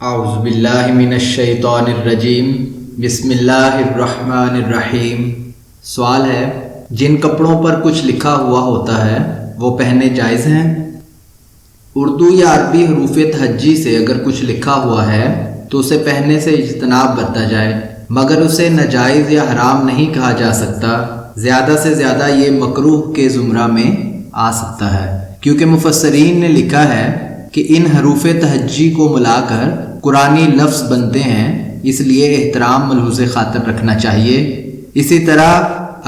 اعوذ باللہ من الشیطان الرجیم بسم اللہ الرحمن الرحیم۔ سوال ہے، جن کپڑوں پر کچھ لکھا ہوا ہوتا ہے وہ پہننے جائز ہیں؟ اردو یا عربی حروف تہجی سے اگر کچھ لکھا ہوا ہے تو اسے پہننے سے اجتناب برتا جائے، مگر اسے ناجائز یا حرام نہیں کہا جا سکتا۔ زیادہ سے زیادہ یہ مکروہ کے زمرہ میں آ سکتا ہے، کیونکہ مفسرین نے لکھا ہے کہ ان حروف تہجی کو ملا کر قرآنی لفظ بنتے ہیں، اس لیے احترام ملحوظ خاطر رکھنا چاہیے۔ اسی طرح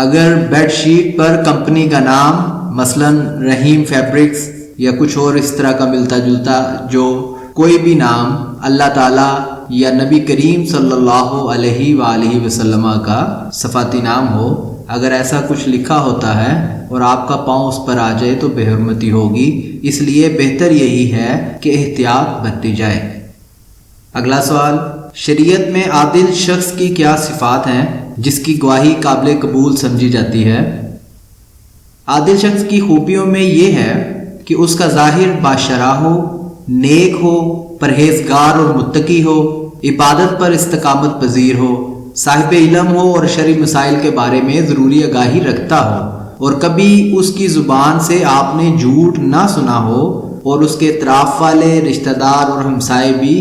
اگر بیڈ شیٹ پر کمپنی کا نام مثلا رحیم فیبرکس یا کچھ اور اس طرح کا ملتا جلتا جو کوئی بھی نام اللہ تعالیٰ یا نبی کریم صلی اللہ علیہ وآلہ وسلم کا صفاتی نام ہو، اگر ایسا کچھ لکھا ہوتا ہے اور آپ کا پاؤں اس پر آ جائے تو بے حرمتی ہوگی، اس لیے بہتر یہی ہے کہ احتیاط برتی جائے۔ اگلا سوال، شریعت میں عادل شخص کی کیا صفات ہیں جس کی گواہی قابل قبول سمجھی جاتی ہے؟ عادل شخص کی خوبیوں میں یہ ہے کہ اس کا ظاہر باشرح ہو، نیک ہو، پرہیزگار اور متقی ہو، عبادت پر استقامت پذیر ہو، صاحب علم ہو اور شرعی مسائل کے بارے میں ضروری آگاہی رکھتا ہو، اور کبھی اس کی زبان سے آپ نے جھوٹ نہ سنا ہو، اور اس کے اطراف والے رشتہ دار اور ہمسائے بھی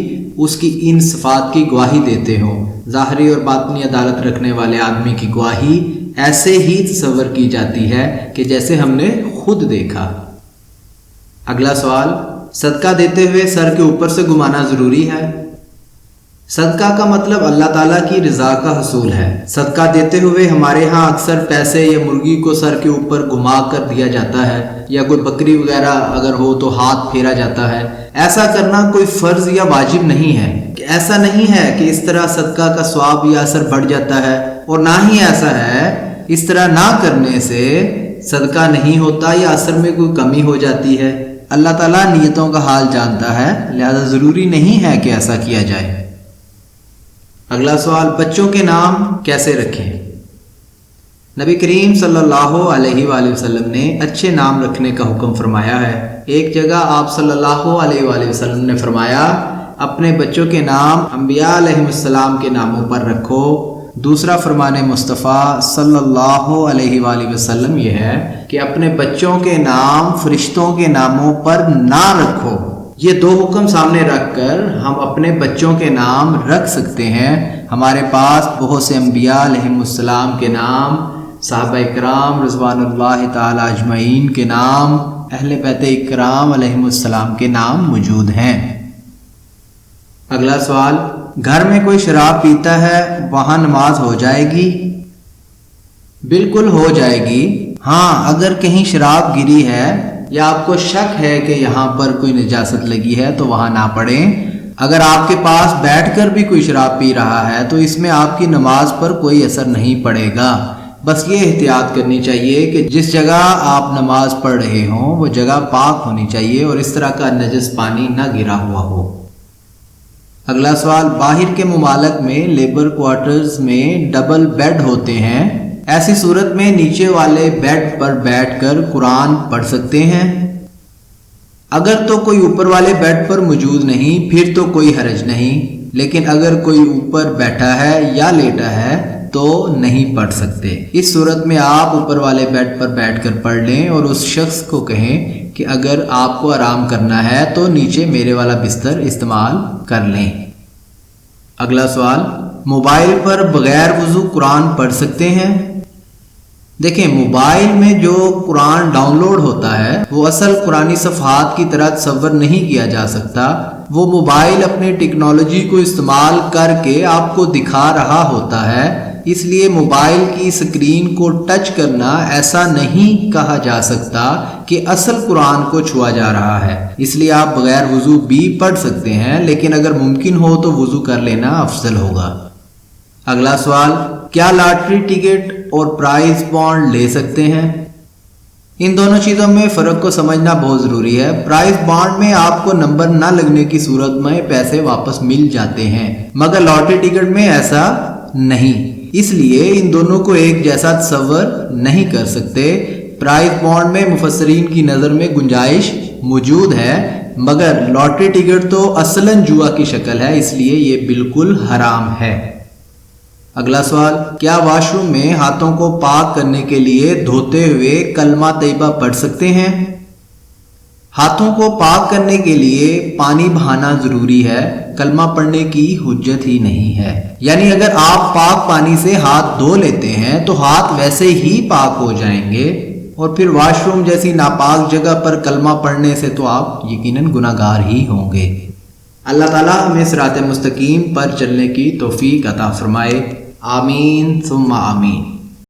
اس کی ان صفات کی گواہی دیتے ہوں۔ ظاہری اور باطنی عدالت رکھنے والے آدمی کی گواہی ایسے ہی تصور کی جاتی ہے کہ جیسے ہم نے خود دیکھا۔ اگلا سوال، صدقہ دیتے ہوئے سر کے اوپر سے گھمانا ضروری ہے؟ صدقہ کا مطلب اللہ تعالیٰ کی رضا کا حصول ہے۔ صدقہ دیتے ہوئے ہمارے ہاں اکثر پیسے یا مرغی کو سر کے اوپر گھما کر دیا جاتا ہے، یا کوئی بکری وغیرہ اگر ہو تو ہاتھ پھیرا جاتا ہے۔ ایسا کرنا کوئی فرض یا واجب نہیں ہے، ایسا نہیں ہے کہ اس طرح صدقہ کا ثواب یا اثر بڑھ جاتا ہے، اور نہ ہی ایسا ہے اس طرح نہ کرنے سے صدقہ نہیں ہوتا یا اثر میں کوئی کمی ہو جاتی ہے۔ اللہ تعالیٰ نیتوں کا حال جانتا ہے، لہذا ضروری نہیں ہے کہ ایسا کیا جائے۔ اگلا سوال، بچوں کے نام کیسے رکھیں؟ نبی کریم صلی اللہ علیہ وآلہ وسلم نے اچھے نام رکھنے کا حکم فرمایا ہے۔ ایک جگہ آپ صلی اللہ علیہ وآلہ وسلم نے فرمایا، اپنے بچوں کے نام انبیاء علیہ السلام کے ناموں پر رکھو۔ دوسرا فرمان مصطفیٰ صلی اللہ علیہ وآلہ وسلم یہ ہے کہ اپنے بچوں کے نام فرشتوں کے ناموں پر نہ رکھو۔ یہ دو حکم سامنے رکھ کر ہم اپنے بچوں کے نام رکھ سکتے ہیں۔ ہمارے پاس بہت سے انبیاء علیہ السلام کے نام، صحابہ اکرام رضوان اللہ تعالی اجمعین کے نام، اہل بیت اکرام علیہ السلام کے نام موجود ہیں۔ اگلا سوال، گھر میں کوئی شراب پیتا ہے وہاں نماز ہو جائے گی؟ بالکل ہو جائے گی۔ ہاں، اگر کہیں شراب گری ہے یا آپ کو شک ہے کہ یہاں پر کوئی نجاست لگی ہے تو وہاں نہ پڑھیں۔ اگر آپ کے پاس بیٹھ کر بھی کوئی شراب پی رہا ہے تو اس میں آپ کی نماز پر کوئی اثر نہیں پڑے گا۔ بس یہ احتیاط کرنی چاہیے کہ جس جگہ آپ نماز پڑھ رہے ہوں وہ جگہ پاک ہونی چاہیے اور اس طرح کا نجس پانی نہ گرا ہوا ہو۔ اگلا سوال، باہر کے ممالک میں لیبر کوارٹرز میں ڈبل بیڈ ہوتے ہیں، ایسی صورت میں نیچے والے بیڈ پر بیٹھ کر قرآن پڑھ سکتے ہیں؟ اگر تو کوئی اوپر والے بیڈ پر موجود نہیں پھر تو کوئی حرج نہیں، لیکن اگر کوئی اوپر بیٹھا ہے یا لیٹا ہے تو نہیں پڑھ سکتے۔ اس صورت میں آپ اوپر والے بیڈ پر بیٹھ کر پڑھ لیں اور اس شخص کو کہیں کہ اگر آپ کو آرام کرنا ہے تو نیچے میرے والا بستر استعمال کر لیں۔ اگلا سوال، موبائل پر بغیر وضو قرآن پڑھ سکتے ہیں؟ دیکھیں، موبائل میں جو قرآن ڈاؤن لوڈ ہوتا ہے وہ اصل قرآنی صفحات کی طرح تصور نہیں کیا جا سکتا۔ وہ موبائل اپنے ٹیکنالوجی کو استعمال کر کے آپ کو دکھا رہا ہوتا ہے، اس لیے موبائل کی سکرین کو ٹچ کرنا ایسا نہیں کہا جا سکتا کہ اصل قرآن کو چھوا جا رہا ہے۔ اس لیے آپ بغیر وضو بھی پڑھ سکتے ہیں، لیکن اگر ممکن ہو تو وضو کر لینا افضل ہوگا۔ اگلا سوال، کیا لاٹری ٹکٹ اور پرائز بانڈ لے سکتے ہیں؟ ان دونوں چیزوں میں فرق کو سمجھنا بہت ضروری ہے۔ پرائز بانڈ میں آپ کو نمبر نہ لگنے کی صورت میں پیسے واپس مل جاتے ہیں، مگر لاٹری ٹکٹ میں ایسا نہیں، اس لیے ان دونوں کو ایک جیسا تصور نہیں کر سکتے۔ پرائز بانڈ میں مفسرین کی نظر میں گنجائش موجود ہے مگر لاٹری ٹکٹ تو اصلاً جوا کی شکل ہے، اس لیے یہ بالکل حرام ہے۔ اگلا سوال، کیا واش روم میں ہاتھوں کو پاک کرنے کے لیے دھوتے ہوئے کلمہ طیبہ پڑھ سکتے ہیں؟ ہاتھوں کو پاک کرنے کے لیے پانی بہانا ضروری ہے، کلمہ پڑھنے کی حجت ہی نہیں ہے۔ یعنی اگر آپ پاک پانی سے ہاتھ دھو لیتے ہیں تو ہاتھ ویسے ہی پاک ہو جائیں گے، اور پھر واش روم جیسی ناپاک جگہ پر کلمہ پڑھنے سے تو آپ یقیناً گناہگار ہی ہوں گے۔ اللہ تعالیٰ ہمیں صراط مستقیم پر چلنے کی توفیق عطا فرمائے، آمین ثم آمین۔